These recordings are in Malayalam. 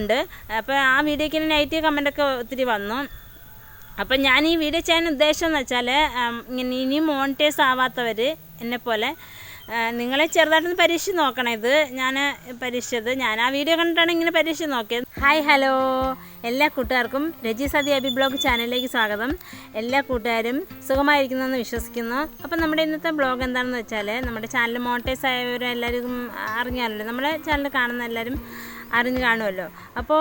ഉണ്ട്. അപ്പോൾ ആ വീഡിയോയ്ക്ക് നെഗറ്റീവ് കമൻ്റൊക്കെ ഒത്തിരി വന്നു. അപ്പം ഞാൻ ഈ വീഡിയോ ചെയ്യാൻ ഉദ്ദേശം എന്ന് വെച്ചാൽ ഇനിയും മോണിറ്റൈസ് ആവാത്തവർ എന്നെപ്പോലെ നിങ്ങളെ ചെറുതായിട്ടൊന്ന് പരീക്ഷിച്ച് നോക്കണം. ഇത് ഞാൻ പരീക്ഷിച്ചത് ഞാൻ ആ വീഡിയോ കണ്ടിട്ടാണ് ഇങ്ങനെ പരീക്ഷിച്ച് നോക്കിയത്. ഹായ് ഹലോ എല്ലാ കൂട്ടുകാർക്കും രജി സതി അബി ബ്ലോഗ് ചാനലിലേക്ക് സ്വാഗതം. എല്ലാ കൂട്ടുകാരും സുഖമായിരിക്കുന്നെന്ന് വിശ്വസിക്കുന്നു. അപ്പം നമ്മുടെ ഇന്നത്തെ ബ്ലോഗ് എന്താണെന്ന് വെച്ചാൽ നമ്മുടെ ചാനൽ മോണിറ്റൈസ് ആയവരെല്ലാവരും അറിഞ്ഞാലല്ലോ, നമ്മുടെ ചാനൽ കാണുന്ന എല്ലാവരും അറിഞ്ഞു കാണുമല്ലോ. അപ്പോൾ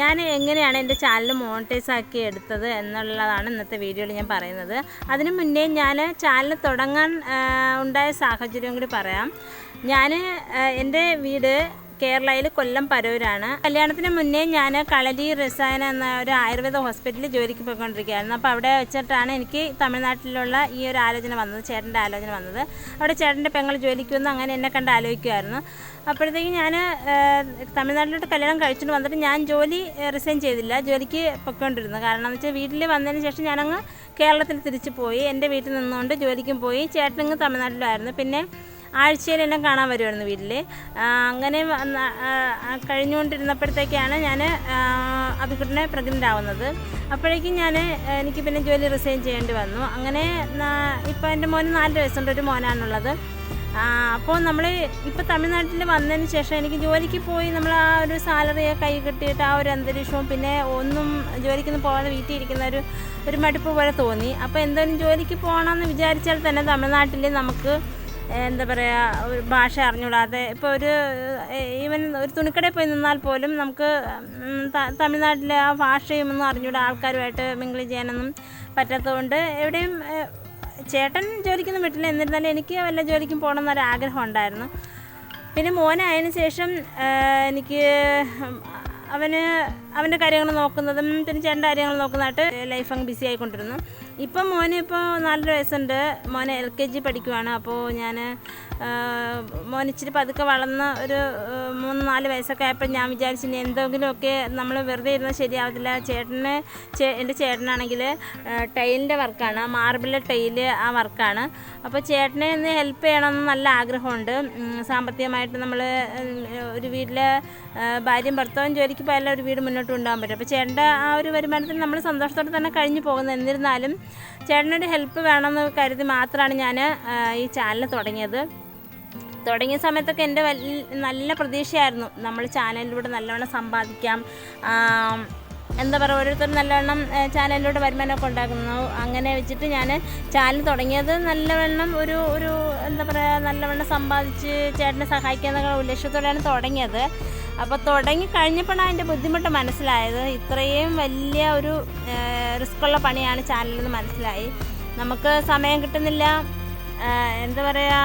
ഞാൻ എങ്ങനെയാണ് എൻ്റെ ചാനൽ മോണിറ്റൈസ് ആക്കി എടുത്തത് എന്നുള്ളതാണ് ഇന്നത്തെ വീഡിയോയിൽ ഞാൻ പറയുന്നത്. അതിനു മുന്നേ ഞാൻ ചാനൽ തുടങ്ങാൻ ഉണ്ടായ സാഹചര്യം കൂടി പറയാം. ഞാൻ എൻ്റെ വീട് കേരളയിൽ കൊല്ലം പരൂരാണ്. കല്യാണത്തിന് മുന്നേ ഞാൻ കളരി രസായന എന്ന ഒരു ആയുർവേദ ഹോസ്പിറ്റലിൽ ജോലിക്ക് പോയിക്കൊണ്ടിരിക്കുകയായിരുന്നു. അപ്പോൾ അവിടെ വെച്ചിട്ടാണ് എനിക്ക് തമിഴ്നാട്ടിലുള്ള ഈ ഒരു ആലോചന വന്നത്, ചേട്ടൻ്റെ ആലോചന വന്നത്. അവിടെ ചേട്ടൻ്റെ പെങ്ങൾ ജോലിക്ക് വന്ന് അങ്ങനെ എന്നെ കണ്ട് ആലോചിക്കുമായിരുന്നു. അപ്പോഴത്തേക്ക് ഞാൻ തമിഴ്നാട്ടിലോട്ട് കല്യാണം കഴിച്ചിട്ട് വന്നിട്ട് ഞാൻ ജോലി റിസൈൻ ചെയ്തില്ല, ജോലിക്ക് പൊയ്ക്കൊണ്ടിരുന്നു. കാരണം എന്ന് വെച്ചാൽ വീട്ടിൽ വന്നതിന് ശേഷം ഞാനങ്ങ് കേരളത്തിൽ തിരിച്ചു പോയി. എൻ്റെ വീട്ടിൽ നിന്നുകൊണ്ട് ജോലിക്കും പോയി. ചേട്ടനങ്ങ് തമിഴ്നാട്ടിലായിരുന്നു. പിന്നെ ആഴ്ചയിലെല്ലാം കാണാൻ വരുമായിരുന്നു വീട്ടിൽ. അങ്ങനെ കഴിഞ്ഞുകൊണ്ടിരുന്നപ്പോഴത്തേക്കാണ് ഞാൻ അഭികുട്ടനെ പ്രഗ്നൻ്റ് ആവുന്നത്. അപ്പോഴേക്കും എനിക്ക് പിന്നെ ജോലി റിസൈൻ ചെയ്യേണ്ടി വന്നു. അങ്ങനെ ഇപ്പോൾ എൻ്റെ മോന് 4 വയസ്സുണ്ട്, ഒരു മോനാണുള്ളത്. അപ്പോൾ നമ്മൾ ഇപ്പോൾ തമിഴ്നാട്ടിൽ വന്നതിന് ശേഷം എനിക്ക് ജോലിക്ക് പോയി നമ്മൾ ആ ഒരു സാലറിയൊക്കെ കൈ കിട്ടിയിട്ട് ആ ഒരു അന്തരീക്ഷവും പിന്നെ ഒന്നും ജോലിക്കൊന്നും പോകാതെ വീട്ടിൽ ഇരിക്കുന്ന ഒരു മടുപ്പ് പോലെ തോന്നി. അപ്പോൾ എന്തായാലും ജോലിക്ക് പോകണമെന്ന് വിചാരിച്ചാൽ തന്നെ തമിഴ്നാട്ടിൽ നമുക്ക് എന്താ പറയുക, ഒരു ഭാഷ അറിഞ്ഞുകൂടാതെ ഇപ്പോൾ ഈവൻ ഒരു തുണിക്കടയിൽ പോയി നിന്നാൽ പോലും നമുക്ക് തമിഴ്നാട്ടിലെ ആ ഭാഷയും ഒന്നും അറിഞ്ഞുകൂടാ, ആൾക്കാരുമായിട്ട് മിങ്കിൾ ചെയ്യാനൊന്നും പറ്റാത്തതുകൊണ്ട് എവിടെയും ചേട്ടൻ ജോലിക്കൊന്നും വിട്ടില്ല. എന്നിരുന്നാലും എനിക്ക് വല്ല ജോലിക്കും പോകണമെന്നൊരു ആഗ്രഹം ഉണ്ടായിരുന്നു. പിന്നെ മോനായതിനു ശേഷം എനിക്ക് അവൻ്റെ കാര്യങ്ങൾ നോക്കുന്നതും പിന്നെ ചേട്ടൻ്റെ കാര്യങ്ങൾ നോക്കുന്നതായിട്ട് ലൈഫ് അങ്ങ് ബിസി ആയിക്കൊണ്ടിരുന്നു. ഇപ്പം മോന് 4 വയസ്സുണ്ട്. മോനെ LKG പഠിക്കുവാണ്. അപ്പോൾ ഞാൻ മോൻ ഇച്ചിരി പതുക്കെ വളർന്ന് ഒരു 3-4 വയസ്സൊക്കെ ആയപ്പോൾ ഞാൻ വിചാരിച്ചു ഇനി എന്തെങ്കിലുമൊക്കെ നമ്മൾ വെറുതെ ഇരുന്നാൽ ശരിയാവത്തില്ല. എൻ്റെ ചേട്ടനാണെങ്കിൽ ടൈലിൻ്റെ വർക്കാണ്, മാർബിൾ ടൈല് ആ വർക്കാണ്. അപ്പോൾ ചേട്ടനെ ഒന്ന് ഹെൽപ്പ് ചെയ്യണമെന്ന് നല്ല ആഗ്രഹമുണ്ട്. സാമ്പത്തികമായിട്ട് നമ്മൾ ഒരു വീട്ടിലെ ഭാര്യയും ഭർത്താവും ജോലിക്ക് പോയാലും ഒരു വീട് മുന്നോട്ട് കൊണ്ടുപോകാൻ പറ്റും. അപ്പോൾ ചേട്ടൻ്റെ ആ ഒരു വരുമാനത്തിൽ നമ്മൾ സന്തോഷത്തോടെ തന്നെ കഴിഞ്ഞു പോകുന്നത്. എന്നിരുന്നാലും ചേട്ടനൊരു ഹെൽപ്പ് വേണമെന്ന് കരുതി മാത്രമാണ് ഞാൻ ഈ ചാനൽ തുടങ്ങിയ സമയത്തൊക്കെ എൻ്റെ നല്ല പ്രതീക്ഷയായിരുന്നു നമ്മൾ ചാനലിലൂടെ നല്ലവണ്ണം സമ്പാദിക്കാം, എന്താ പറയുക, ഓരോരുത്തർ നല്ലവണ്ണം ചാനലിലൂടെ വരുമാനമൊക്കെ ഉണ്ടാക്കുന്നു. അങ്ങനെ വെച്ചിട്ട് ഞാൻ ചാനൽ തുടങ്ങിയത് നല്ലവണ്ണം ഒരു എന്താ പറയുക, നല്ലവണ്ണം സമ്പാദിച്ച് ചേട്ടനെ സഹായിക്കാമെന്നുള്ള ഉദ്ദേശത്തോടെയാണ് തുടങ്ങിയത്. അപ്പോൾ തുടങ്ങി കഴിഞ്ഞപ്പോഴാണ് അതിൻ്റെ ബുദ്ധിമുട്ട് മനസ്സിലായത്. ഇത്രയും വലിയ ഒരു റിസ്ക്കുള്ള പണിയാണ് ചാനലെന്ന് മനസ്സിലായി. നമുക്ക് സമയം കിട്ടുന്നില്ല, എന്താ പറയുക,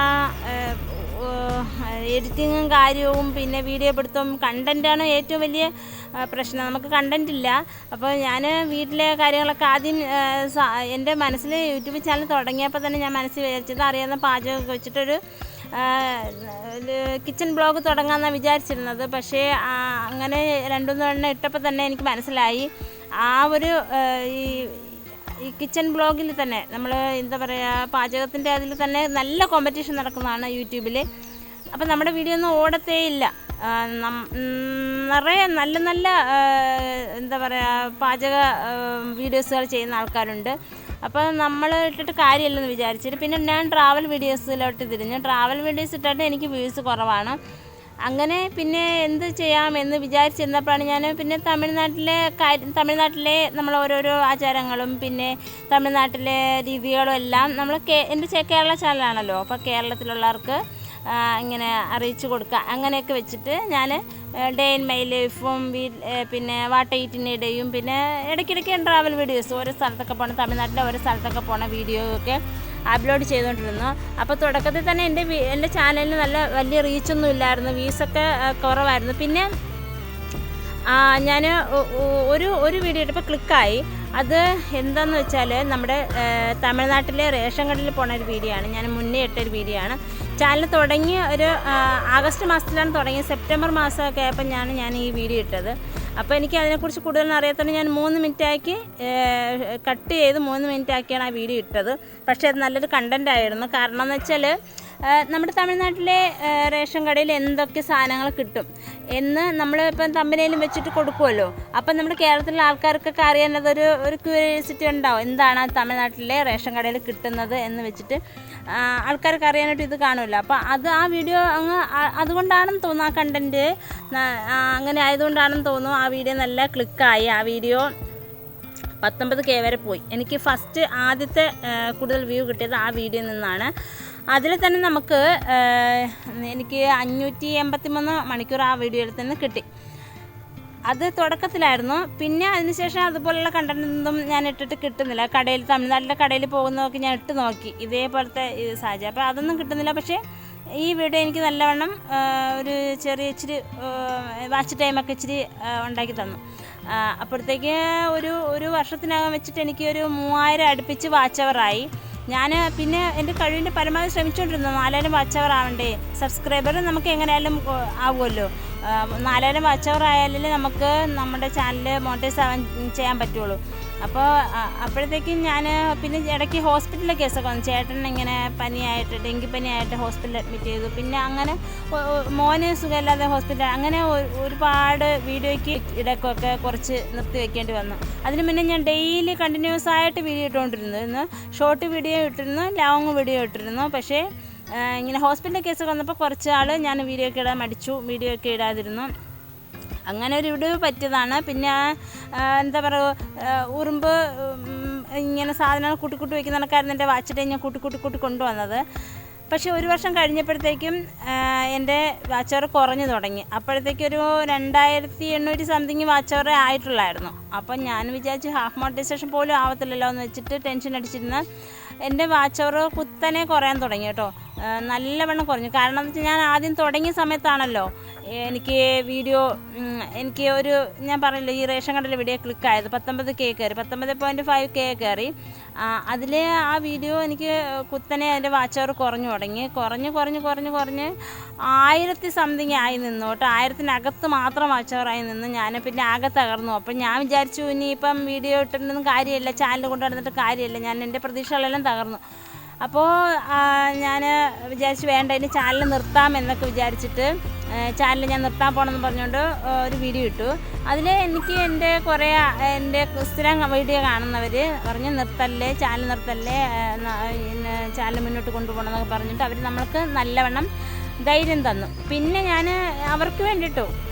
എഡിറ്റിങ്ങും കാര്യവും പിന്നെ വീഡിയോ പിടുത്തവും കണ്ടൻറ്റാണ് ഏറ്റവും വലിയ പ്രശ്നം. നമുക്ക് കണ്ടൻറ്റ് ഇല്ല. അപ്പോൾ ഞാൻ വീട്ടിലെ കാര്യങ്ങളൊക്കെ ആദ്യം എൻ്റെ മനസ്സിൽ യൂട്യൂബ് ചാനൽ തുടങ്ങിയപ്പോൾ തന്നെ ഞാൻ മനസ്സിൽ വിചാരിച്ചത് അറിയാവുന്ന പാചകമൊക്കെ വെച്ചിട്ടൊരു കിച്ചൺ ബ്ലോഗ് തുടങ്ങാമെന്നാണ് വിചാരിച്ചിരുന്നത്. പക്ഷേ അങ്ങനെ 2-3 എണ്ണം ഇട്ടപ്പോൾ തന്നെ എനിക്ക് മനസ്സിലായി ആ ഒരു ഈ കിച്ചൺ ബ്ലോഗിൽ തന്നെ നമ്മൾ എന്താ പറയുക, പാചകത്തിൻ്റെ അതിൽ തന്നെ നല്ല കോമ്പറ്റീഷൻ നടക്കുന്നതാണ് യൂട്യൂബിൽ. അപ്പോൾ നമ്മുടെ വീഡിയോ ഒന്നും ഓടത്തേ ഇല്ല. നിറയെ നല്ല എന്താ പറയുക പാചക വീഡിയോസുകൾ ചെയ്യുന്ന ആൾക്കാരുണ്ട്. അപ്പോൾ നമ്മൾ ഇട്ടിട്ട് കാര്യമില്ലെന്ന് വിചാരിച്ചിട്ട് പിന്നെ ഞാൻ ട്രാവൽ വീഡിയോസിലോട്ട് തിരിഞ്ഞു. ട്രാവൽ വീഡിയോസ് ഇട്ടിട്ട് എനിക്ക് വ്യൂസ് കുറവാണ്. അങ്ങനെ പിന്നെ എന്ത് ചെയ്യാമെന്ന് വിചാരിച്ചിരുന്നപ്പോഴാണ് ഞാൻ പിന്നെ തമിഴ്നാട്ടിലെ നമ്മൾ ഓരോരോ ആചാരങ്ങളും പിന്നെ തമിഴ്നാട്ടിലെ രീതികളും എല്ലാം നമ്മൾ എൻ്റെ കേരള ചാനലാണല്ലോ, അപ്പോൾ കേരളത്തിലുള്ളവർക്ക് ഇങ്ങനെ അറിയിച്ചു കൊടുക്കുക അങ്ങനെയൊക്കെ വെച്ചിട്ട് ഞാൻ ഡേ ഇൻ മൈ ലൈഫും പിന്നെ വാട്ട് ഈറ്റിനിടെയും പിന്നെ ഇടയ്ക്കിടയ്ക്ക് ട്രാവൽ വീഡിയോസ് ഓരോ സ്ഥലത്തൊക്കെ പോകണം, തമിഴ്നാട്ടിലെ ഓരോ സ്ഥലത്തൊക്കെ പോകണ വീഡിയോ ഒക്കെ അപ്ലോഡ് ചെയ്തുകൊണ്ടിരുന്നു. അപ്പോൾ തുടക്കത്തിൽ തന്നെ എൻ്റെ ചാനലിന് നല്ല വലിയ റീച്ചൊന്നും ഇല്ലായിരുന്നു, വ്യൂസൊക്കെ കുറവായിരുന്നു. പിന്നെ ഞാൻ ഒരു വീഡിയോ ഇട്ടപ്പോൾ ക്ലിക്കായി. അത് എന്താണെന്ന് വെച്ചാൽ നമ്മുടെ തമിഴ്നാട്ടിലെ റേഷൻ കടയിൽ പോണ ഒരു വീഡിയോ ആണ്. ഞാൻ മുന്നേ ഇട്ടൊരു വീഡിയോ ആണ്. ചാനൽ തുടങ്ങി ഒരു ആഗസ്റ്റ് മാസത്തിലാണ് തുടങ്ങിയത്. സെപ്റ്റംബർ മാസമൊക്കെ ആയപ്പോൾ ഞാൻ ഈ വീഡിയോ ഇട്ടത്. അപ്പോൾ എനിക്ക് അതിനെക്കുറിച്ച് കൂടുതൽ അറിയാത്തതുകൊണ്ട് ഞാൻ 3 മിനിറ്റാക്കി കട്ട് ചെയ്ത് 3 മിനിറ്റാക്കിയാണ് ആ വീഡിയോ ഇട്ടത്. പക്ഷേ അത് നല്ലൊരു കണ്ടൻ്റ് ആയിരുന്നു. കാരണം എന്ന് വെച്ചാൽ നമ്മുടെ തമിഴ്നാട്ടിലെ റേഷൻ കടയിൽ എന്തൊക്കെ സാധനങ്ങൾ കിട്ടും എന്ന് നമ്മൾ ഇപ്പം തമ്പനയിലും വെച്ചിട്ട് കൊടുക്കുമല്ലോ. അപ്പം നമ്മുടെ കേരളത്തിലെ ആൾക്കാർക്കൊക്കെ അറിയാനുള്ളതൊരു ക്യൂരിയോസിറ്റി ഉണ്ടാവും, എന്താണ് തമിഴ്നാട്ടിലെ റേഷൻ കടയിൽ കിട്ടുന്നത് എന്ന് വെച്ചിട്ട് ആൾക്കാർക്ക് അറിയാനായിട്ട് ഇത് കാണുമല്ലോ. അപ്പോൾ ആ വീഡിയോ അതുകൊണ്ടാണെന്ന് തോന്നുന്നു, ആ കണ്ടൻറ്റ് അങ്ങനെ ആയതുകൊണ്ടാണെന്ന് തോന്നുന്നു ആ വീഡിയോ നല്ല ക്ലിക്കായി. ആ വീഡിയോ 19K വരെ പോയി. എനിക്ക് ആദ്യത്തെ കൂടുതൽ വ്യൂ കിട്ടിയത് ആ വീഡിയോയിൽ നിന്നാണ്. അതിൽ തന്നെ എനിക്ക് 583 മണിക്കൂർ ആ വീഡിയോയിൽ തന്നെ കിട്ടി. അത് തുടക്കത്തിലായിരുന്നു. പിന്നെ അതിനുശേഷം അതുപോലുള്ള കണ്ടൻറ്റൊന്നും ഞാൻ ഇട്ടിട്ട് കിട്ടുന്നില്ല. തമിഴ്നാട്ടിലെ കടയിൽ പോകുന്നതൊക്കെ ഞാൻ ഇട്ട് നോക്കി, ഇതേപോലത്തെ സാഹചര്യം. അപ്പോൾ അതൊന്നും കിട്ടുന്നില്ല. പക്ഷേ ഈ വീഡിയോ എനിക്ക് നല്ലവണ്ണം ഇച്ചിരി വാച്ച് ടൈമൊക്കെ ഇച്ചിരി ഉണ്ടാക്കി തന്നു. അപ്പോഴത്തേക്ക് ഒരു വർഷത്തിനകം വെച്ചിട്ട് എനിക്ക് 3000 അടുപ്പിച്ച് വാച്ച് അവറായി. ഞാൻ പിന്നെ എൻ്റെ കഴിവിൻ്റെ പരമാവധി ശ്രമിച്ചുകൊണ്ടിരുന്നു. 4000 വാച്ച് അവർ ആവണ്ടേ, സബ്സ്ക്രൈബർ നമുക്ക് എങ്ങനെയായാലും ആവുമല്ലോ. 4000 വാച്ച് അവർ ആയാലേ നമുക്ക് നമ്മുടെ ചാനൽ മോണിറ്റൈസ് ചെയ്യാൻ പറ്റുള്ളൂ. അപ്പോൾ അപ്പോഴത്തേക്കും ഞാൻ പിന്നെ ഇടയ്ക്ക് ഹോസ്പിറ്റലിലെ കേസൊക്കെ വന്നു. ചേട്ടൻ ഇങ്ങനെ ഡെങ്കിപ്പനിയായിട്ട് ഹോസ്പിറ്റലിൽ അഡ്മിറ്റ് ചെയ്തു. പിന്നെ അങ്ങനെ മോന് സുഖമില്ലാതെ ഹോസ്പിറ്റൽ, അങ്ങനെ ഒരുപാട് വീഡിയോയ്ക്ക് ഇടയ്ക്കൊക്കെ കുറച്ച് നിർത്തി വയ്ക്കേണ്ടി വന്നു. അതിന് മുന്നേ ഞാൻ ഡെയിലി കണ്ടിന്യൂസ് ആയിട്ട് വീഡിയോ ഇട്ടുകൊണ്ടിരുന്നു. ഷോർട്ട് വീഡിയോ ഇട്ടിരുന്നു, ലോങ് വീഡിയോ ഇട്ടിരുന്നു. പക്ഷേ ഇങ്ങനെ ഹോസ്പിറ്റൽ കേസൊക്കെ വന്നപ്പോൾ കുറച്ച് ഞാൻ വീഡിയോ ഒക്കെ ഇടാൻ മടിച്ചു, വീഡിയോ ഒക്കെ ഇടാതിരുന്നു. അങ്ങനെ ഒരു വീഡിയോ പറ്റിയതാണ്. പിന്നെ എന്താ പറയുക, ഉറുമ്പ് ഇങ്ങനെ സാധനങ്ങൾ കൂട്ടി വയ്ക്കുന്ന കണക്കായിരുന്നു എൻ്റെ വാച്ച് ടൈം ഞാൻ കൂട്ടി കൊണ്ടുവന്നത്. പക്ഷേ ഒരു വർഷം കഴിഞ്ഞപ്പോഴത്തേക്കും എൻ്റെ വാച്ച് അവർ കുറഞ്ഞു തുടങ്ങി. അപ്പോഴത്തേക്കൊരു 2800 സംതിങ് വാച്ച് അവർ ആയിട്ടുള്ളായിരുന്നു. അപ്പം ഞാൻ വിചാരിച്ചു ഹാഫ് മോണിറ്റൈസേഷൻ പോലും ആവത്തില്ലല്ലോ എന്ന് വെച്ചിട്ട് ടെൻഷൻ അടിച്ചിരുന്ന എൻ്റെ വാച്ച് അവർ കുത്തനെ കുറയാൻ തുടങ്ങി കേട്ടോ. നല്ലവണ്ണം കുറഞ്ഞു. കാരണം എന്ന് വെച്ചാൽ ഞാൻ ആദ്യം തുടങ്ങിയ സമയത്താണല്ലോ എനിക്ക് ഞാൻ പറഞ്ഞില്ല, ഈ റേഷൻ കടയിലെ വീഡിയോ ക്ലിക്കായത് 19K കയറി, 19.5K കയറി. അതിൽ ആ വീഡിയോ എനിക്ക് കുത്തനെ അതിൻ്റെ വാച്ച് അവർ കുറഞ്ഞു തുടങ്ങി. കുറഞ്ഞ് 1000 സംതിങ് ആയി നിന്നു കേട്ടോ. 1000-നകത്ത് മാത്രം വാച്ച് അവർ ആയി നിന്ന്. ഞാൻ പിന്നെ ആകെ തകർന്നു. അപ്പം ഞാൻ വിചാരിച്ചു ഇനിയിപ്പം വീഡിയോ ഇട്ടിട്ടൊന്നും കാര്യമില്ല, ചാനൽ കൊണ്ടു നടന്നിട്ട് കാര്യമില്ല. എൻ്റെ പ്രതീക്ഷകളെല്ലാം തകർന്നു. അപ്പോൾ ഞാൻ വിചാരിച്ചു വേണ്ട, ഇനി ചാനൽ നിർത്താം എന്നൊക്കെ വിചാരിച്ചിട്ട് ചാനൽ ഞാൻ നിർത്താൻ പോകണമെന്ന് പറഞ്ഞുകൊണ്ട് ഒരു വീഡിയോ ഇട്ടു. അതിൽ എനിക്ക് എൻ്റെ സ്ഥിരം വീഡിയോ കാണുന്നവർ പറഞ്ഞു ചാനൽ നിർത്തല്ലേ, ചാനൽ മുന്നോട്ട് കൊണ്ടുപോകണം എന്നൊക്കെ പറഞ്ഞിട്ട് അവർ നമ്മൾക്ക് നല്ലവണ്ണം ധൈര്യം തന്നു. പിന്നെ ഞാൻ അവർക്ക് വേണ്ടിയിട്ടോ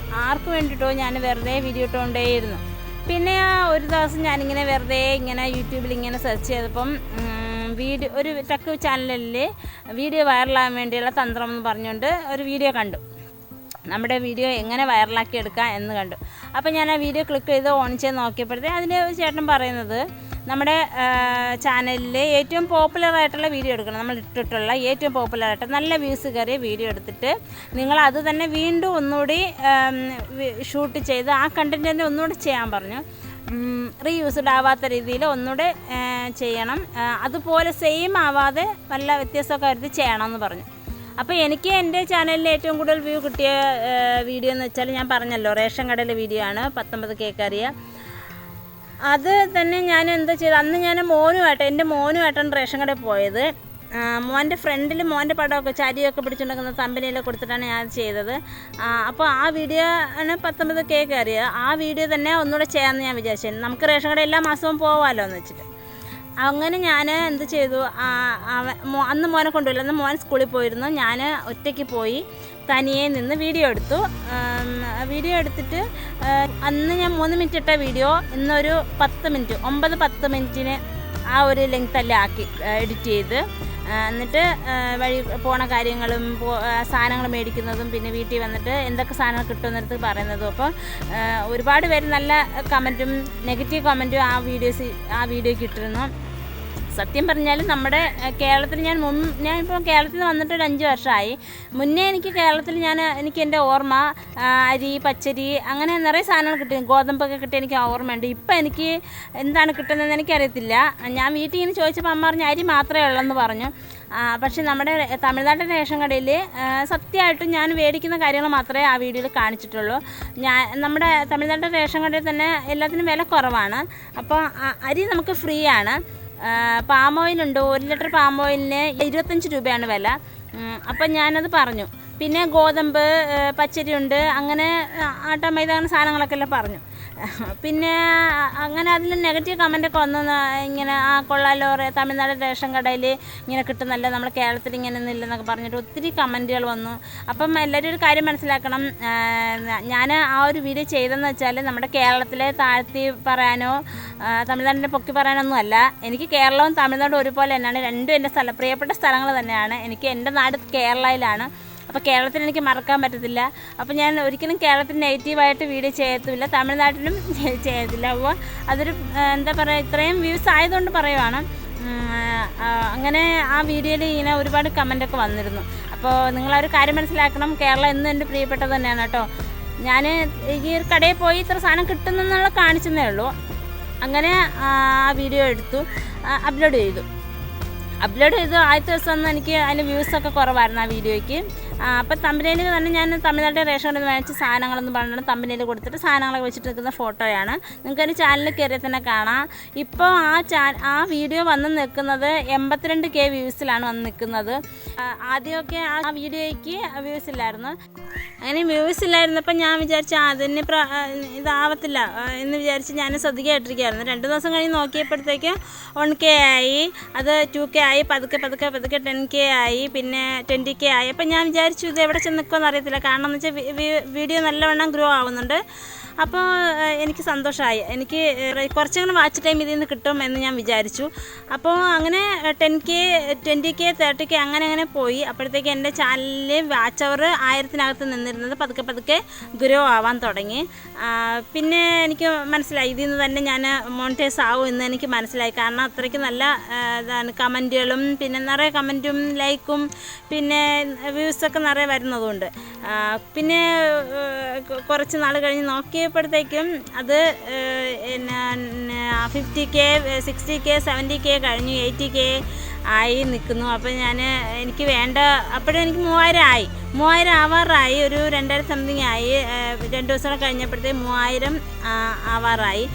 ആർക്ക് വേണ്ടിയിട്ടോ ഞാൻ വെറുതെ വീഡിയോ ഇട്ടുകൊണ്ടേയിരുന്നു. പിന്നെ ഒരു ദിവസം ഞാനിങ്ങനെ വെറുതെ യൂട്യൂബിൽ ഇങ്ങനെ സെർച്ച് ചെയ്തപ്പം ഒരു ടെക് ചാനലിൽ വീഡിയോ വൈറലാകാൻ വേണ്ടിയുള്ള തന്ത്രം എന്ന് പറഞ്ഞുകൊണ്ട് ഒരു വീഡിയോ കണ്ടു. നമ്മുടെ വീഡിയോ എങ്ങനെ വൈറലാക്കി എടുക്കാം എന്ന് കണ്ടു. അപ്പോൾ ഞാൻ ആ വീഡിയോ ക്ലിക്ക് ചെയ്ത് ഓൺ ചെയ്ത് നോക്കിയപ്പോഴത്തേ അതിൽ ചേട്ടൻ പറയുന്നത് നമ്മുടെ ചാനലിൽ ഏറ്റവും പോപ്പുലറായിട്ടുള്ള വീഡിയോ എടുക്കണം, നമ്മൾ ഇട്ടിട്ടുള്ള ഏറ്റവും പോപ്പുലറായിട്ട് നല്ല വ്യൂസ് കയറിയ വീഡിയോ എടുത്തിട്ട് നിങ്ങളത് തന്നെ വീണ്ടും ഒന്നുകൂടി ഷൂട്ട് ചെയ്ത് ആ കണ്ടൻറ്റ് തന്നെ ഒന്നുകൂടി ചെയ്യാൻ പറഞ്ഞു. റീയൂസ്ഡ് ആവാത്ത രീതിയിൽ ഒന്നുകൂടെ ചെയ്യണം, അതുപോലെ സെയിം ആവാതെ വല്ല വ്യത്യാസമൊക്കെ വരുത്തി ചെയ്യണമെന്ന് പറഞ്ഞു. അപ്പോൾ എനിക്ക് എൻ്റെ ചാനലിൽ ഏറ്റവും കൂടുതൽ വ്യൂ കിട്ടിയ വീഡിയോ എന്ന് വെച്ചാൽ ഞാൻ പറഞ്ഞല്ലോ റേഷൻ കടയിലെ വീഡിയോ ആണ്, 19K കയറിയ. അത് തന്നെ ഞാൻ എന്താ ചെയ്തത്, അന്ന് ഞാൻ എൻ്റെ മോനുമായിട്ടാണ് റേഷൻ കടയിൽ പോയത്. മോൻ്റെ ഫ്രണ്ടിൽ മോൻ്റെ പടമൊക്കെ ചരിയൊക്കെ പിടിച്ചുകൊണ്ടിരിക്കുന്ന കമ്പനിയിൽ കൊടുത്തിട്ടാണ് ഞാൻ ചെയ്തത്. അപ്പോൾ ആ വീഡിയോ ആണ് 19K കയറിയത്. ആ വീഡിയോ തന്നെ ഒന്നുകൂടെ ചെയ്യാമെന്ന് ഞാൻ വിചാരിച്ചു. നമുക്ക് റേഷൻ കട എല്ലാ മാസവും പോകാമല്ലോ എന്ന് വെച്ചിട്ട് അങ്ങനെ ഞാൻ എന്ത് ചെയ്തു, അന്ന് മോനെ കൊണ്ടുപോയില്ല, അന്ന് മോൻ സ്കൂളിൽ പോയിരുന്നു. ഞാൻ ഒറ്റയ്ക്ക് പോയി തനിയെ നിന്ന് വീഡിയോ എടുത്തു. വീഡിയോ എടുത്തിട്ട് അന്ന് ഞാൻ 3 മിനിറ്റ് ഇട്ട വീഡിയോ ഇന്നൊരു 10 മിനിറ്റ് 9-10 മിനിറ്റിന് ആ ഒരു ലെങ്ത്തല്ലേ ആക്കി എഡിറ്റ് ചെയ്ത്, എന്നിട്ട് വഴി പോണ കാര്യങ്ങളും സാധനങ്ങൾ മേടിക്കുന്നതും പിന്നെ വീട്ടിൽ വന്നിട്ട് എന്തൊക്കെ സാധനങ്ങൾ കിട്ടുമെന്നിടത്ത് പറയുന്നതും. അപ്പോൾ ഒരുപാട് പേര് നല്ല കമൻറ്റും നെഗറ്റീവ് കമൻറ്റും ആ വീഡിയോയ്ക്ക് ഇട്ടിരുന്നു. സത്യം പറഞ്ഞാൽ നമ്മുടെ കേരളത്തിൽ ഞാനിപ്പോൾ കേരളത്തിൽ വന്നിട്ട് ഒരു 5 വർഷമായി. മുന്നേ എനിക്ക് കേരളത്തിൽ എനിക്ക് എൻ്റെ ഓർമ്മ അരി, പച്ചരി അങ്ങനെ നിറയെ സാധനങ്ങൾ കിട്ടും, ഗോതമ്പൊക്കെ കിട്ടി എനിക്ക് ഓർമ്മയുണ്ട്. ഇപ്പം എനിക്ക് എന്താണ് കിട്ടുന്നതെന്ന് എനിക്കറിയത്തില്ല. ഞാൻ വീട്ടിൽ ഇങ്ങനെ ചോദിച്ചപ്പോൾ അമ്മ പറഞ്ഞു അരി മാത്രമേ ഉള്ളെന്ന് പറഞ്ഞു. പക്ഷേ നമ്മുടെ തമിഴ്നാട്ടിലെ റേഷൻ കടയിൽ സത്യമായിട്ടും ഞാൻ മേടിക്കുന്ന കാര്യങ്ങൾ മാത്രമേ ആ വീഡിയോയിൽ കാണിച്ചിട്ടുള്ളൂ. നമ്മുടെ തമിഴ്നാട്ടിലെ റേഷൻ കടയിൽ തന്നെ എല്ലാത്തിനും വില കുറവാണ്. അപ്പോൾ അരി നമുക്ക് ഫ്രീ ആണ്. പാം ഓയിലുണ്ട്, 1 ലിറ്റർ പാം ഓയിലിന് 25 രൂപയാണ് വില. അപ്പം ഞാനത് പറഞ്ഞു. പിന്നെ ഗോതമ്പ്, പച്ചരിയുണ്ട്, അങ്ങനെ ആട്ട മൈദ അങ്ങനെ സാധനങ്ങളൊക്കെ എല്ലാം പറഞ്ഞു. പിന്നെ അങ്ങനെ അതിൽ നെഗറ്റീവ് കമൻറ്റൊക്കെ വന്നു. ഇങ്ങനെ കൊള്ളാലോ, തമിഴ്നാട് റേഷൻ കടയിൽ ഇങ്ങനെ കിട്ടുന്നല്ല, നമ്മൾ കേരളത്തിൽ ഇങ്ങനെയൊന്നും ഇല്ലെന്നൊക്കെ പറഞ്ഞിട്ട് ഒത്തിരി കമൻറ്റുകൾ വന്നു. അപ്പം എല്ലാവരും ഒരു കാര്യം മനസ്സിലാക്കണം, ഞാൻ ആ ഒരു വീഡിയോ ചെയ്തതെന്ന് വെച്ചാൽ നമ്മുടെ കേരളത്തിലെ താഴ്ത്തി പറയാനോ തമിഴ്നാടിൻ്റെ പൊക്കി പറയാനൊന്നും അല്ല. എനിക്ക് കേരളവും തമിഴ്നാടും ഒരുപോലെ തന്നെയാണ്. രണ്ടും എൻ്റെ പ്രിയപ്പെട്ട സ്ഥലങ്ങൾ തന്നെയാണ്. എനിക്ക് എൻ്റെ നാട് കേരളയിലാണ്. അപ്പോൾ കേരളത്തിൽ എനിക്ക് മറക്കാൻ പറ്റത്തില്ല. അപ്പോൾ ഞാൻ ഒരിക്കലും കേരളത്തിന് നെഗറ്റീവായിട്ട് വീഡിയോ ചെയ്യത്തില്ല, തമിഴ്നാട്ടിലും ചെയ്യത്തില്ല. അപ്പോൾ അതൊരു എന്താ പറയുക, ഇത്രയും വ്യൂസ് ആയതുകൊണ്ട് പറയുവാണ്. അങ്ങനെ ആ വീഡിയോയിൽ ഇങ്ങനെ ഒരുപാട് കമൻറ്റൊക്കെ വന്നിരുന്നു. അപ്പോൾ നിങ്ങളൊരു കാര്യം മനസ്സിലാക്കണം, കേരളം എന്നും എൻ്റെ പ്രിയപ്പെട്ടത് തന്നെയാണ് കേട്ടോ. ഞാൻ ഈ ഒരു കടയിൽ പോയി ഇത്ര സാധനം കിട്ടുന്നെന്നുള്ള കാണിച്ചെന്നേ ഉള്ളൂ. അങ്ങനെ ആ വീഡിയോ എടുത്തു, അപ്ലോഡ് ചെയ്തു. ആദ്യത്തെ ദിവസം ഒന്നും എനിക്ക് അതിന് വ്യൂസൊക്കെ കുറവായിരുന്നു ആ വീഡിയോയ്ക്ക്. അപ്പോൾ തമ്പനയിൽ തന്നെ ഞാൻ തമിഴ്നാട്ടിലെ റേഷൻ കടയിൽ നിന്ന് വാങ്ങിച്ച സാധനങ്ങളെന്ന് പറഞ്ഞിട്ട് തമ്പനയിൽ കൊടുത്തിട്ട് സാധനങ്ങളൊക്കെ വെച്ചിട്ട് നിൽക്കുന്ന ഫോട്ടോയാണ്. നിങ്ങൾക്ക് എൻ്റെ ചാനലിൽ കയറിയാൽ തന്നെ കാണാം. ഇപ്പോൾ ആ വീഡിയോ വന്ന് നിൽക്കുന്നത് 82K വ്യൂസിലാണ് വന്ന് നിൽക്കുന്നത്. ആദ്യമൊക്കെ ആ വീഡിയോയ്ക്ക് വ്യൂസ് ഇല്ലായിരുന്നു. അങ്ങനെ വ്യൂസ് ഇല്ലായിരുന്നപ്പോൾ ഞാൻ വിചാരിച്ചു അതിന് ഇതാവത്തില്ല എന്ന് വിചാരിച്ച് ഞാൻ ശ്രദ്ധിക്കായിട്ടിരിക്കുകയായിരുന്നു. 2 ദിവസം കഴിഞ്ഞ് നോക്കിയപ്പോഴത്തേക്ക് 1K ആയി, അത് 2K ആയി, പതുക്കെ 10K ആയി, പിന്നെ 20K ആയി. അപ്പം ഞാൻ വിചാരിച്ചു ഇത് എവിടെ ചെന്ന് നിൽക്കുമെന്ന് അറിയത്തില്ല. കാരണം എന്ന് വെച്ചാൽ വീഡിയോ നല്ലവണ്ണം ഗ്രോ ആവുന്നുണ്ട്. അപ്പോൾ എനിക്ക് സന്തോഷമായി. എനിക്ക് കുറച്ചങ്ങനെ വാച്ച് ടൈം ഇതിൽ നിന്ന് കിട്ടും എന്ന് ഞാൻ വിചാരിച്ചു. അപ്പോൾ അങ്ങനെ 10K, 20K, 30K അങ്ങനെ പോയി. അപ്പോഴത്തേക്ക് എൻ്റെ ചാനലിൽ വാച്ച് അവർ 1000-നകത്ത് നിന്നിരുന്നത് പതുക്കെ ഗ്രോ ആവാൻ തുടങ്ങി. പിന്നെ എനിക്ക് മനസ്സിലായി ഇതിൽ നിന്ന് തന്നെ ഞാൻ മോണിറ്റൈസ് ആവും എന്ന് എനിക്ക് മനസ്സിലായി. കാരണം അത്രയ്ക്ക് നല്ല ഇതാണ് കമൻറ്റുകളും, പിന്നെ നിറയെ കമൻറ്റും ലൈക്കും പിന്നെ വ്യൂസൊക്കെ നിറയെ വരുന്നതുകൊണ്ട്. പിന്നെ കുറച്ച് നാൾ കഴിഞ്ഞ് നോക്കിയപ്പോഴത്തേക്കും അത് 50K, 60K, 70K കഴിഞ്ഞു, 80K ആയി നിൽക്കുന്നു. അപ്പോൾ എനിക്ക് വേണ്ട അപ്പോഴും എനിക്ക് 3000 ആവാറായി. ഒരു 2000 സംതിങ് ആയി. 2 ദിവസം കഴിഞ്ഞപ്പോഴത്തേക്ക് 3000 ആവാറായി.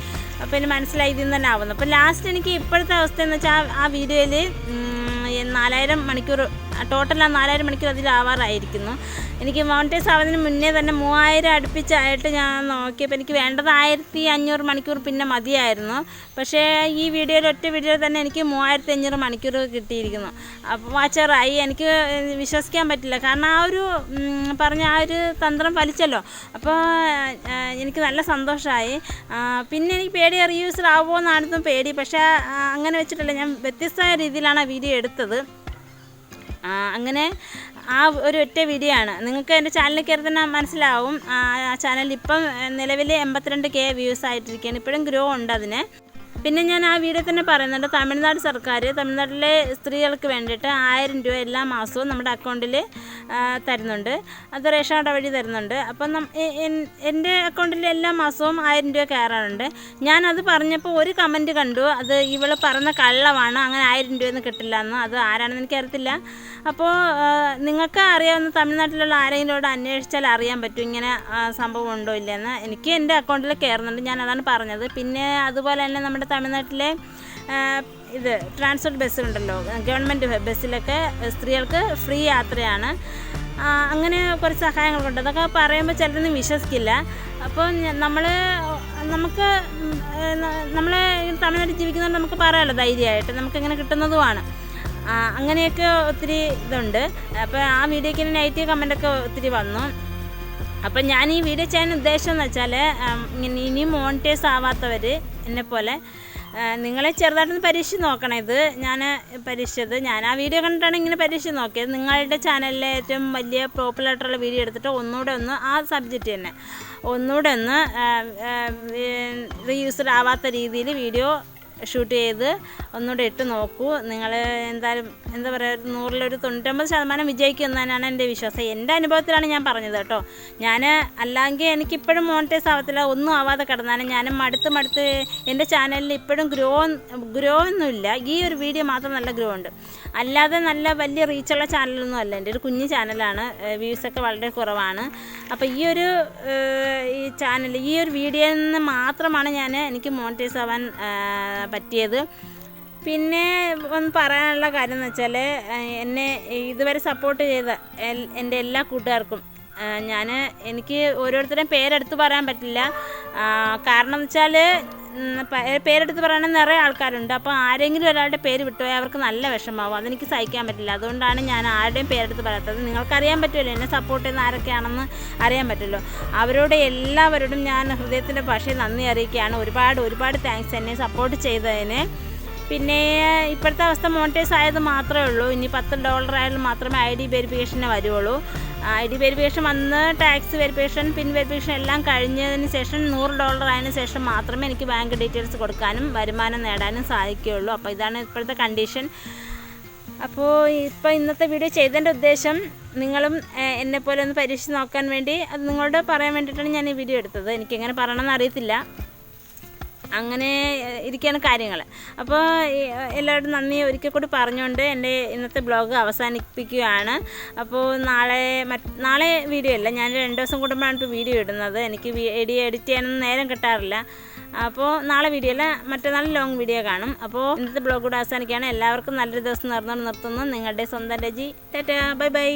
അപ്പോൾ എനിക്ക് മനസ്സിലായി ഇതിൽ നിന്ന് തന്നെ ആവുന്നു. അപ്പോൾ ലാസ്റ്റ് എനിക്ക് ഇപ്പോഴത്തെ അവസ്ഥ എന്ന് വെച്ചാൽ ആ വീഡിയോയിൽ 4000 മണിക്കൂർ ടോട്ടൽ 4000 മണിക്കൂർ അതിലാവാറായിരിക്കുന്നു. എനിക്ക് മോണിറ്റൈസ് ആവുന്നതിന് മുന്നേ തന്നെ 3000 അടുപ്പിച്ചായിട്ട് ഞാൻ നോക്കിയപ്പോൾ എനിക്ക് വേണ്ടത് 1500 മണിക്കൂർ പിന്നെ മതിയായിരുന്നു. പക്ഷേ ഈ ഒറ്റ വീഡിയോയിൽ തന്നെ എനിക്ക് 3500 മണിക്കൂർ കിട്ടിയിരിക്കുന്നു. അപ്പോൾ വാച്ചറായി. എനിക്ക് വിശ്വസിക്കാൻ പറ്റില്ല. കാരണം ആ ഒരു പറഞ്ഞ ആ ഒരു തന്ത്രം ഫലിച്ചല്ലോ. അപ്പോൾ എനിക്ക് നല്ല സന്തോഷമായി. പിന്നെ എനിക്ക് പേടി റീയൂസർ ആവുമോ എന്നായിരുന്നു പേടി. പക്ഷേ അങ്ങനെ വെച്ചിട്ടല്ല, ഞാൻ വ്യത്യസ്തമായ രീതിയിലാണ് ആ വീഡിയോ എടുത്തത്. അങ്ങനെ ആ ഒറ്റ വീഡിയോ ആണ്. നിങ്ങൾക്ക് എൻ്റെ ചാനലിൽ കയറി തന്നെ മനസ്സിലാവും. ആ ചാനലിൽ ഇപ്പം നിലവിൽ 82K വ്യൂസ് ആയിട്ടിരിക്കുകയാണ്. ഇപ്പോഴും ഗ്രോ ഉണ്ട് അതിന്. പിന്നെ ഞാൻ ആ വീഡിയോ തന്നെ പറയുന്നുണ്ട്, തമിഴ്നാട് സർക്കാർ തമിഴ്നാട്ടിലെ സ്ത്രീകൾക്ക് വേണ്ടിയിട്ട് 1000 രൂപ എല്ലാ മാസവും നമ്മുടെ അക്കൗണ്ടിൽ തരുന്നുണ്ട്. അത് റേഷൻ കട വഴി തരുന്നുണ്ട്. അപ്പം എൻ്റെ അക്കൗണ്ടിൽ എല്ലാ മാസവും 1000 രൂപ കയറാറുണ്ട്. ഞാനത് പറഞ്ഞപ്പോൾ ഒരു കമൻറ്റ് കണ്ടു, അത് ഇവൾ പറഞ്ഞ കള്ളമാണ്, അങ്ങനെ 1000 രൂപയൊന്നും കിട്ടില്ല എന്ന്. അത് ആരാണെന്ന് എനിക്കറിയത്തില്ല. അപ്പോൾ നിങ്ങൾക്ക് അറിയാവുന്ന തമിഴ്നാട്ടിലുള്ള ആരെങ്കിലോട് അന്വേഷിച്ചാൽ അറിയാൻ പറ്റും ഇങ്ങനെ സംഭവം ഉണ്ടോ ഇല്ലയെന്ന്. എനിക്ക് എൻ്റെ അക്കൗണ്ടിൽ കയറുന്നുണ്ട്, ഞാൻ അതാണ് പറഞ്ഞത്. പിന്നെ അതുപോലെ തന്നെ നമ്മുടെ തമിഴ്നാട്ടിലെ ട്രാൻസ്പോർട്ട് ബസ്സുണ്ടല്ലോ, ഗവൺമെൻറ് ബസ്സിലൊക്കെ സ്ത്രീകൾക്ക് ഫ്രീ യാത്രയാണ്. അങ്ങനെ കുറച്ച് സഹായങ്ങളുണ്ട്. അതൊക്കെ പറയുമ്പോൾ ചിലരൊന്നും വിശ്വസിക്കില്ല. അപ്പോൾ നമുക്ക് തമിഴ്നാട്ടിൽ ജീവിക്കുന്നവർ നമുക്ക് പറയാമല്ലോ ധൈര്യമായിട്ട്, നമുക്കിങ്ങനെ കിട്ടുന്നതുമാണ്. അങ്ങനെയൊക്കെ ഒത്തിരി ഇതുണ്ട്. അപ്പോൾ ആ വീഡിയോയ്ക്ക് നെഗറ്റീവ് കമൻറ്റൊക്കെ ഒത്തിരി വന്നു. അപ്പം ഞാൻ ഈ വീഡിയോ ചെയ്യാൻ ഉദ്ദേശം എന്ന് വെച്ചാൽ, ഇനി മോണിറ്റൈസ് ആവാത്തവർ എന്നെപ്പോലെ നിങ്ങളെ ചെറുതായിട്ടൊന്ന് പരീക്ഷിച്ച് നോക്കണം. ഇത് ഞാൻ പരീക്ഷിച്ചത്, ഞാൻ ആ വീഡിയോ കണ്ടിട്ടാണ് ഇങ്ങനെ പരീക്ഷിച്ച് നോക്കിയത്. നിങ്ങളുടെ ചാനലിലെ ഏറ്റവും വലിയ പോപ്പുലറായിട്ടുള്ള വീഡിയോ എടുത്തിട്ട് ഒന്നുകൂടെ ആ സബ്ജക്റ്റ് തന്നെ ഒന്നുകൂടെ റീയൂസ്ഡ് ആവാത്ത രീതിയിൽ വീഡിയോ ഷൂട്ട് ചെയ്ത് ഒന്നുകൂടെ ഇട്ട് നോക്കൂ. നിങ്ങൾ എന്തായാലും എന്താ പറയുക, 100-ൽ 99% വിജയിക്കും എന്നാണ് എൻ്റെ വിശ്വാസം. എൻ്റെ അനുഭവത്തിലാണ് ഞാൻ പറഞ്ഞത് കേട്ടോ. അല്ലെങ്കിൽ എനിക്കിപ്പോഴും മോണിറ്റൈസ് ആവത്തില്ല, ഒന്നും ആവാതെ കിടന്നാലും ഞാൻ മടുത്ത് എൻ്റെ ചാനലിൽ ഇപ്പോഴും ഗ്രോ ഒന്നുമില്ല. ഈ ഒരു വീഡിയോ മാത്രം നല്ല ഗ്രോ ഉണ്ട്. അല്ലാതെ നല്ല വലിയ റീച്ചുള്ള ചാനലൊന്നും അല്ല. എൻ്റെ ഒരു കുഞ്ഞു ചാനലാണ്, വ്യൂസൊക്കെ വളരെ കുറവാണ്. അപ്പോൾ ഈ ഒരു വീഡിയോയിൽ നിന്ന് മാത്രമാണ് എനിക്ക് മോണിറ്റൈസ് ആവാൻ പറ്റിയത്. പിന്നെ ഒന്ന് പറയാനുള്ള കാര്യം എന്ന് വെച്ചാൽ എന്നെ ഇതുവരെ സപ്പോർട്ട് ചെയ്ത എൻ്റെ എല്ലാ കൂട്ടുകാർക്കും എനിക്ക് ഓരോരുത്തരുടെയും പേരെടുത്ത് പറയാൻ പറ്റില്ല. കാരണം എന്ന് വെച്ചാൽ പേരെടുത്ത് പറയണമെന്ന് നിറയെ ആൾക്കാരുണ്ട്. അപ്പോൾ ആരെങ്കിലും ഒരാളുടെ പേര് വിട്ടുപോയാൽ അവർക്ക് നല്ല വിഷമമാവും. അതെനിക്ക് സഹിക്കാൻ പറ്റില്ല. അതുകൊണ്ടാണ് ഞാൻ ആരുടെയും പേരെടുത്ത് പറയാത്തത്. നിങ്ങൾക്കറിയാൻ പറ്റുമല്ലോ, എന്നെ സപ്പോർട്ട് ചെയ്യുന്ന ആരൊക്കെയാണെന്ന് അറിയാൻ പറ്റുമല്ലോ. അവരോട് എല്ലാവരോടും ഞാൻ ഹൃദയത്തിൻ്റെ ഭാഷയിൽ നന്ദി അറിയിക്കുകയാണ്. ഒരുപാട് താങ്ക്സ് എന്നെ സപ്പോർട്ട് ചെയ്തതിന്. പിന്നെ ഇപ്പോഴത്തെ അവസ്ഥ മോണിറ്റൈസ് ആയത് മാത്രമേ ഉള്ളൂ. ഇനി $10 ആയാലും മാത്രമേ ID വെരിഫിക്കേഷന് വരുള്ളൂ. ID വെരിഫിക്കേഷൻ വന്ന് ടാക്സ് വെരിഫിക്കേഷൻ, പിൻ വെരിഫിക്കേഷൻ എല്ലാം കഴിഞ്ഞതിന് ശേഷം $100 ആയതിനു ശേഷം മാത്രമേ എനിക്ക് ബാങ്ക് ഡീറ്റെയിൽസ് കൊടുക്കാനും വരുമാനം നേടാനും സാധിക്കുകയുള്ളൂ. അപ്പോൾ ഇതാണ് ഇപ്പോഴത്തെ കണ്ടീഷൻ. അപ്പോൾ ഇന്നത്തെ വീഡിയോ ചെയ്തതിൻ്റെ ഉദ്ദേശം നിങ്ങളും എന്നെപ്പോലെ ഒന്ന് പരീക്ഷിച്ച് നോക്കാൻ വേണ്ടി, അത് നിങ്ങളോട് പറയാൻ വേണ്ടിയിട്ടാണ് ഞാൻ ഈ വീഡിയോ എടുത്തത്. എനിക്കെങ്ങനെ പറയണമെന്ന് അറിയത്തില്ല, അങ്ങനെ ഇരിക്കുകയാണ് കാര്യങ്ങൾ. അപ്പോൾ എല്ലാവരും നന്ദി ഒരിക്കൽ കൂടി പറഞ്ഞുകൊണ്ട് എൻ്റെ ഇന്നത്തെ ബ്ലോഗ് അവസാനിപ്പിക്കുകയാണ്. അപ്പോൾ നാളെ വീഡിയോ ഇല്ല, ഞാൻ 2 ദിവസം കൂടുമ്പോഴാണ് ഇപ്പോൾ വീഡിയോ ഇടുന്നത്. എനിക്ക് വീഡിയോ എഡിറ്റ് ചെയ്യാനൊന്നും നേരം കിട്ടാറില്ല. അപ്പോൾ നാളെ വീഡിയോ അല്ല, മറ്റന്നാൾ ലോങ് വീഡിയോ കാണും. അപ്പോൾ ഇന്നത്തെ ബ്ലോഗ് കൂടെ അവസാനിക്കുകയാണ്. എല്ലാവർക്കും നല്ലൊരു ദിവസം നിർത്തുന്നു. നിങ്ങളുടെ സ്വന്തം രജി. Tata, bye bye.